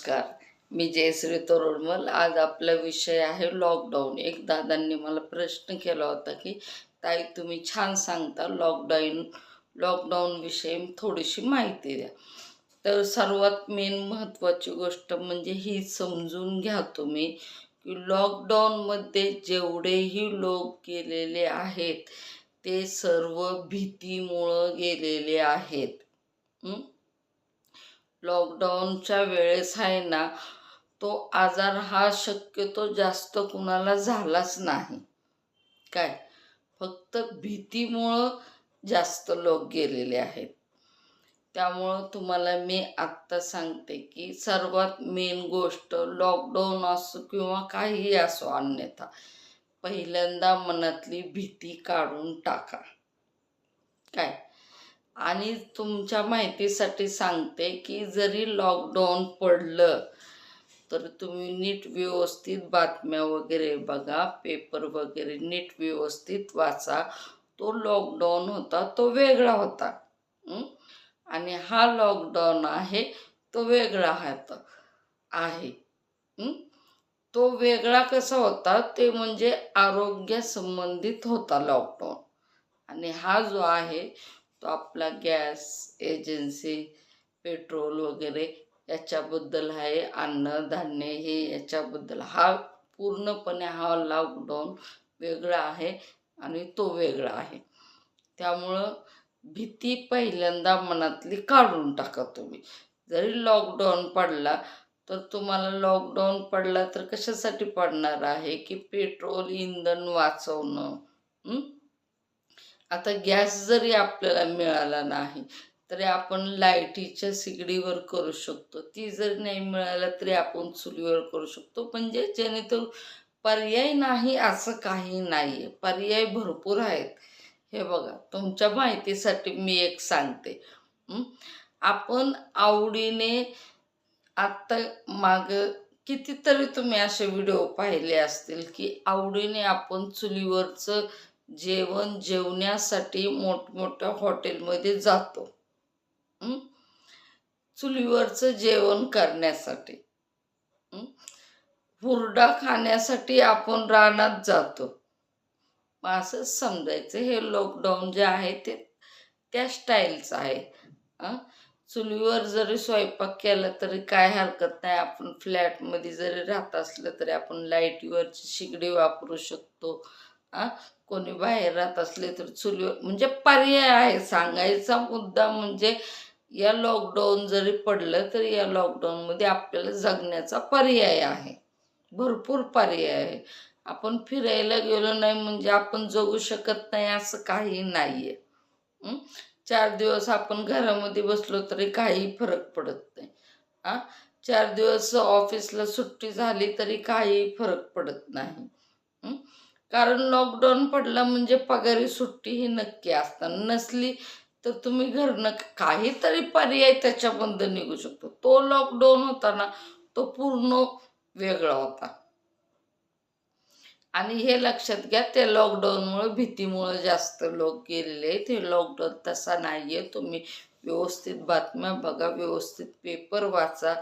नमस्कार. मी जयश्री तोरडमल. आज आपला विषय आहे लॉकडाऊन. एक दादांनी मला प्रश्न केला होता की ताई तुम्ही छान सांगता लॉकडाऊनविषयी थोडीशी माहिती द्या. तर सर्वात मेन महत्त्वाची गोष्ट म्हणजे ही समजून घ्या तुम्ही की लॉकडाऊनमध्ये जेवढेही लोक गेलेले आहेत ते सर्व भीतीमुळं गेलेले आहेत. लॉकडाऊनच्या वेळेस आहे ना, तो आजार हा शक्यतो जास्त कुणाला झालाच नाही. काय फक्त भीतीमुळं जास्त लोक गेलेले आहेत. त्यामुळं तुम्हाला मी आत्ता सांगते की सर्वात मेन गोष्ट लॉकडाऊन असो किंवा काहीही असो, अन्यथा पहिल्यांदा मनातली भीती काढून टाका. काय आणि तुमच्या माहितीसाठी सांगते की जरी लॉकडाऊन पडलं तर तुम्ही नीट व्यवस्थित बातम्या वगैरे बघा, पेपर वगैरे नीट व्यवस्थित वाचा. तो लॉकडाऊन होता तो वेगळा होता. आणि हा लॉकडाऊन आहे तो वेगळा आहे. तो वेगळा कसा होता ते म्हणजे आरोग्यासंबंधित होता लॉकडाऊन. आणि हा जो आहे तो आपला गॅस एजन्सी, पेट्रोल वगैरे याच्याबद्दल आहे. अन्नधान्य हे याच्याबद्दल हा पूर्णपणे हा लॉकडाऊन वेगळा आहे आणि तो वेगळा आहे. त्यामुळं भीती पहिल्यांदा मनातली काढून टाका तुम्ही. जरी लॉकडाऊन पडला तर तुम्हाला लॉकडाऊन पडला तर कशासाठी पडणार आहे की पेट्रोल इंधन वाचवणं. आता गॅस जरी आपल्याला मिळाला नाही तरी आपण लाईटीच्या शिगडीवर करू शकतो. ती जरी नाही मिळाला तरी आपण चुलीवर करू शकतो. म्हणजे जेणेकरून पर्याय नाही असं काही नाही आहे, पर्याय भरपूर आहेत. हे बघा, तुमच्या माहितीसाठी मी एक सांगते. आपण आवडीने आत्ता मागं कितीतरी तुम्ही असे व्हिडिओ पाहिले असतील की आवडीने आपण चुलीवरचं जेवण जेवण्यासाठी मोठमोठ्या हॉटेलमध्ये जातो. चुलीवरचं जेवण करण्यासाठी, हुरडा खाण्यासाठी आपण रानात जातो. मग असंच समजायचं हे लॉकडाऊन जे आहे ते त्या स्टाईलचं आहे. चुलीवर जरी स्वयंपाक केला तरी काय हरकत नाही. आपण फ्लॅटमध्ये जरी राहत असलं तरी आपण लाईटीवरची शिगडी वापरू शकतो. कोणी बाहेर राहत असले तर चुलीवर, म्हणजे पर्याय आहे. सांगायचा मुद्दा म्हणजे या लॉकडाऊन जरी पडलं तरी या लॉकडाऊनमध्ये आपल्याला जगण्याचा पर्याय आहे, भरपूर पर्याय आहे. आपण फिरायला गेलो नाही म्हणजे आपण जगू शकत नाही असं काही नाही आहे. 4 दिवस आपण घरामध्ये बसलो तरी काही फरक पडत नाही. 4 दिवस ऑफिसला सुट्टी झाली तरी काही फरक पडत नाही. कारण लॉकडाऊन पडला म्हणजे पगारी सुट्टी ही नक्की असताना नसली तर तुम्ही घरनं काहीतरी पर्याय त्याच्याबद्दल निघू शकतो. तो लॉकडाऊन होता ना, तो पूर्ण वेगळा होता. आणि हे लक्षात घ्या, त्या लॉकडाऊनमुळे भीतीमुळे जास्त लोक गेलेले आहेत. हे लॉकडाऊन तसा नाही आहे. तुम्ही व्यवस्थित बातम्या बघा, व्यवस्थित पेपर वाचा.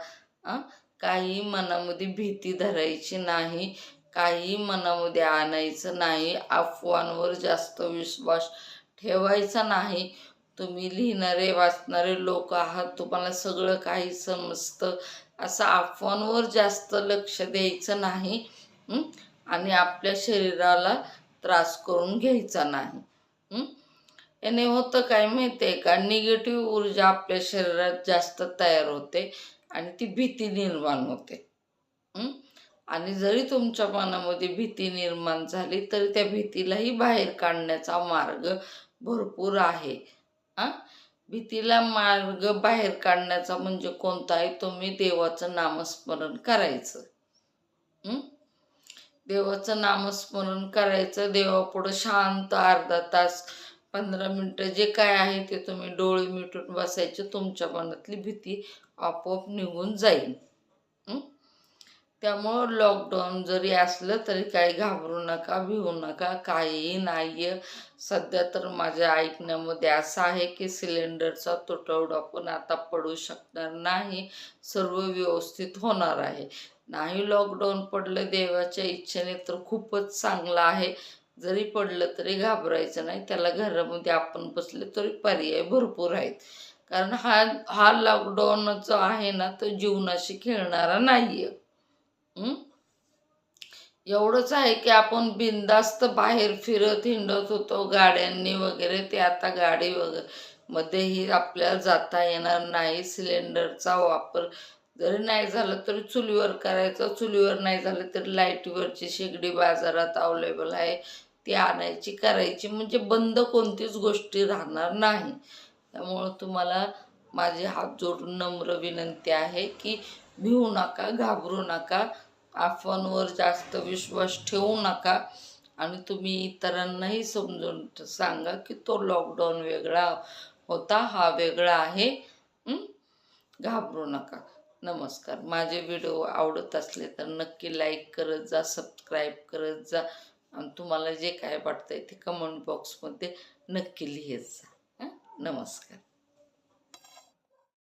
काही मनामध्ये भीती धरायची नाही, काही मनामध्ये आणायचं नाही, अफवांवर जास्त विश्वास ठेवायचा नाही. तुम्ही लिहिणारे वाचणारे लोक आहात, तुम्हाला सगळं काही समजतं. असं अफवांवर जास्त लक्ष द्यायचं नाही आणि आपल्या शरीराला त्रास करून घ्यायचा नाही. याने होतं काय माहिती आहे का, निगेटिव्ह ऊर्जा आपल्या शरीरात जास्त तयार होते आणि ती भीती निर्माण होते. आणि जरी तुमच्या मनामध्ये भीती निर्माण झाली तरी त्या भीतीलाही बाहेर काढण्याचा मार्ग भरपूर आहे. भीतीला मार्ग बाहेर काढण्याचा म्हणजे कोणता आहे, तुम्ही देवाचं नामस्मरण करायचं. देवाचं नामस्मरण करायचं. देवापुढं शांत अर्धा तास 15 मिनटं जे काय आहे ते तुम्ही डोळे मिटून बसायचे. तुमच्या मनातली भीती आपोआप निघून जाईल. त्यामुळं लॉकडाऊन जरी असलं तरी काही घाबरू नका, भिवू नका, काहीही नाही आहे. सध्या तर माझ्या ऐकण्यामध्ये असं आहे की सिलेंडरचा तुटवडा पण आता पडू शकणार नाही. सर्व व्यवस्थित होणार आहे. नाही लॉकडाऊन पडलं देवाच्या इच्छेने तर खूपच चांगलं आहे. जरी पडलं तरी घाबरायचं नाही. त्याला घरामध्ये आपण बसले तरी पर्याय भरपूर आहेत. कारण हा हा लॉकडाऊन जो आहे ना, तो जीवनाशी खेळणारा नाही आहे. एवढंच आहे की आपण बिनधास्त बाहेर फिरत हिंडत होतो गाड्यांनी वगैरे, ते आता गाडी वगैरे मध्येही आपल्याला जाता येणार नाही. सिलेंडरचा वापर जरी नाही झाला तरी चुलीवर करायचा, चुलीवर नाही झालं तरी लाईटीवरची शेगडी बाजारात अवेलेबल आहे, ती आणायची करायची, म्हणजे बंद कोणतीच गोष्टी राहणार नाही. त्यामुळं तुम्हाला माझी हात जोडून नम्र विनंती आहे की भिवू नका, घाबरू नका, अफवांवर जास्त विश्वास ठेवू नका आणि तुम्ही इतरांनाही समजून सांगा की तो लॉकडाऊन वेगळा होता, हा वेगळा आहे. घाबरू नका. नमस्कार. माझे व्हिडिओ आवडत असले तर नक्की लाईक करत जा, सबस्क्राईब करत जा आणि तुम्हाला जे काय वाटतंय ते कमेंट बॉक्समध्ये नक्की लिहित जा. नमस्कार.